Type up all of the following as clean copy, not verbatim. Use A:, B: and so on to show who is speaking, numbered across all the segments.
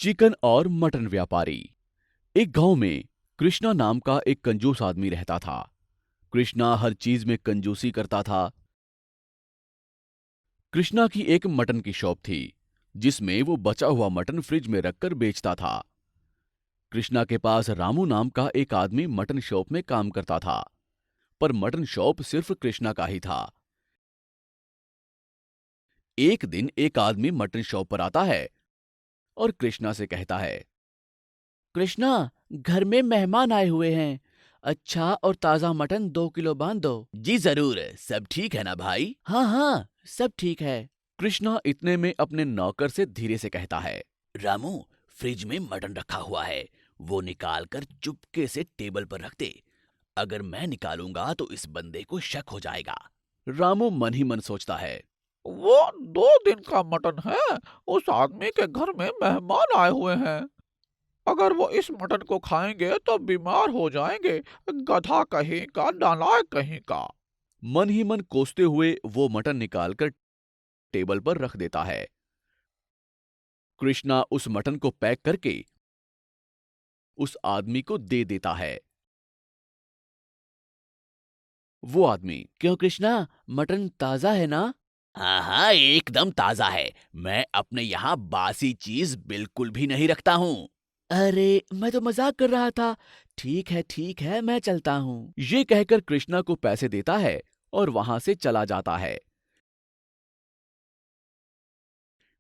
A: Chicken और mutton व्यापारी। एक गांव में कृष्णा नाम का एक कंजूस आदमी रहता था। कृष्णा हर चीज में कंजूसी करता था। कृष्णा की एक मटन की शॉप थी, जिसमें वो बचा हुआ मटन फ्रिज में रखकर बेचता था। कृष्णा के पास रामू नाम का एक आदमी मटन शॉप में काम करता था, पर मटन शॉप सिर्फ कृष्णा का ही था। एक दिन एक आदमी मटन शॉप पर आता है और कृष्णा से कहता है, कृष्णा, घर में मेहमान आए हुए हैं। अच्छा और ताजा मटन 2 किलो बांध दो। जी जरूर, सब ठीक है ना भाई? हाँ हाँ, सब ठीक है। कृष्णा इतने में अपने नौकर से धीरे से कहता है, रामू, फ्रिज में मटन रखा हुआ है, वो निकाल कर चुपके से टेबल पर रख दे। अगर मैं निकालूंगा तो इस बंदे को शक हो जाएगा। रामू मन ही मन सोचता है,
B: वो 2 दिन का मटन है। उस आदमी के घर में मेहमान आए हुए हैं। अगर वो इस मटन को खाएंगे तो बीमार हो जाएंगे। गधा कहीं का, नालायक कहीं का।
A: मन ही मन कोसते हुए वो मटन निकालकर टेबल पर रख देता है। कृष्णा उस मटन को पैक करके उस आदमी को दे देता है। वो आदमी, क्यों कृष्णा, मटन ताजा है ना? हाँ हाँ, एकदम ताजा है। मैं अपने यहाँ बासी चीज बिल्कुल भी नहीं रखता हूँ। अरे, मैं तो मजाक कर रहा था। ठीक है, मैं चलता हूँ। ये कहकर कृष्णा को पैसे देता है और वहां से चला जाता है।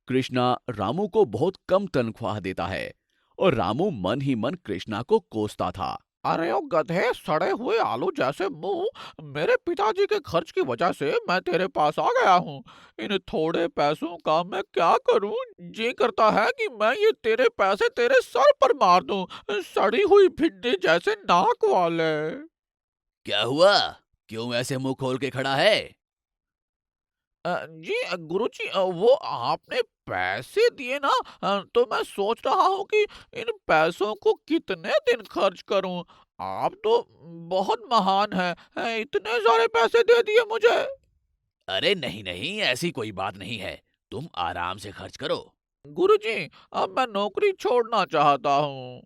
A: कृष्णा रामू को बहुत कम तनख्वाह देता है और रामू मन ही मन कृष्णा को कोसता था।
B: अरे ओ गधे, सड़े हुए आलू जैसे मुंह। मेरे पिताजी के खर्च की वजह से मैं तेरे पास आ गया हूँ। इन थोड़े पैसों का मैं क्या करूँ? जी करता है कि मैं ये तेरे पैसे तेरे सर पर मार दूं, सड़ी हुई भिंडी जैसे नाक वाले।
A: क्या हुआ? क्यों ऐसे मुंह खोल के खड़ा है?
B: जी गुरुजी, वो आपने पैसे दिए ना। तो मैं सोच रहा हूँ कि इन पैसों को कितने दिन खर्च करूँ। आप तो बहुत महान हैं, इतने सारे पैसे दे दिए मुझे।
A: अरे नहीं नहीं, ऐसी कोई बात नहीं है। तुम आराम से खर्च करो।
B: गुरुजी, अब मैं नौकरी छोड़ना चाहता हूँ।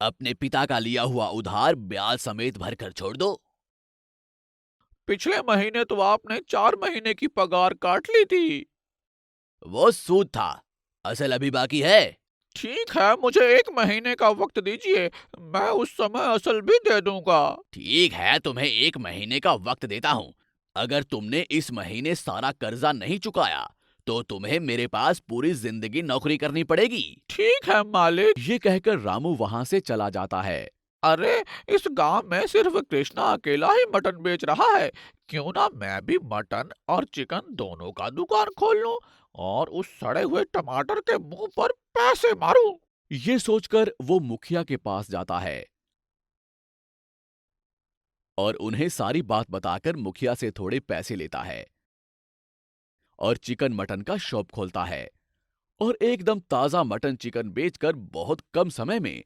A: अपने पिता का लिया हुआ उधार ब्याज समेत भर कर छोड़ दो।
B: पिछले महीने तो आपने 4 महीने की पगार काट ली थी।
A: वो सूद था, असल अभी बाकी है।
B: ठीक है, मुझे 1 महीने का वक्त दीजिए, मैं उस समय असल भी दे दूंगा।
A: ठीक है, तुम्हें 1 महीने का वक्त देता हूँ। अगर तुमने इस महीने सारा कर्जा नहीं चुकाया तो तुम्हें मेरे पास पूरी जिंदगी नौकरी करनी पड़ेगी।
B: ठीक है मालिक।
A: ये कहकर रामू वहां से चला जाता है।
B: अरे, इस गांव में सिर्फ कृष्णा अकेला ही मटन बेच रहा है। क्यों ना मैं भी मटन और चिकन दोनों का दुकान खोल लूं और उस सड़े हुए टमाटर के मुंह पर पैसे मारूं।
A: ये सोचकर वो मुखिया के पास जाता है और उन्हें सारी बात बताकर मुखिया से थोड़े पैसे लेता है और चिकन मटन का शॉप खोलता है और एकदम ताजा मटन चिकन बेचकर बहुत कम समय में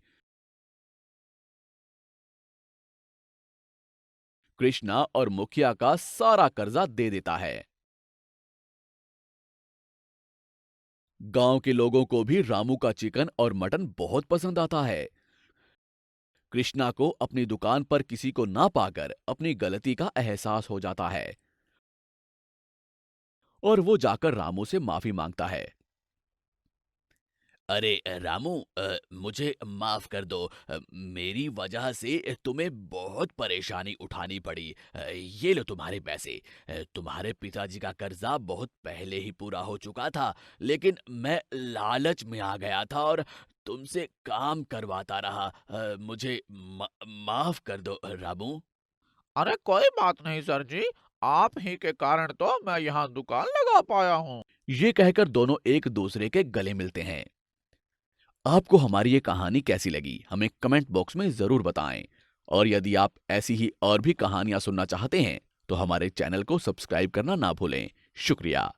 A: कृष्णा और मुखिया का सारा कर्जा दे देता है। गांव के लोगों को भी रामू का चिकन और मटन बहुत पसंद आता है। कृष्णा को अपनी दुकान पर किसी को ना पाकर अपनी गलती का एहसास हो जाता है और वो जाकर रामू से माफी मांगता है। अरे रामू, मुझे माफ कर दो। मेरी वजह से तुम्हें बहुत परेशानी उठानी पड़ी। ये लो तुम्हारे पैसे। तुम्हारे पिताजी का कर्जा बहुत पहले ही पूरा हो चुका था, लेकिन मैं लालच में आ गया था और तुमसे काम करवाता रहा। मुझे माफ कर दो रामू।
B: अरे कोई बात नहीं सर जी, आप ही के कारण तो मैं यहाँ दुकान लगा पाया हूँ।
A: ये कहकर दोनों एक दूसरे के गले मिलते हैं। आपको हमारी ये कहानी कैसी लगी हमें कमेंट बॉक्स में जरूर बताएं। और यदि आप ऐसी ही और भी कहानियां सुनना चाहते हैं तो हमारे चैनल को सब्सक्राइब करना ना भूलें। शुक्रिया।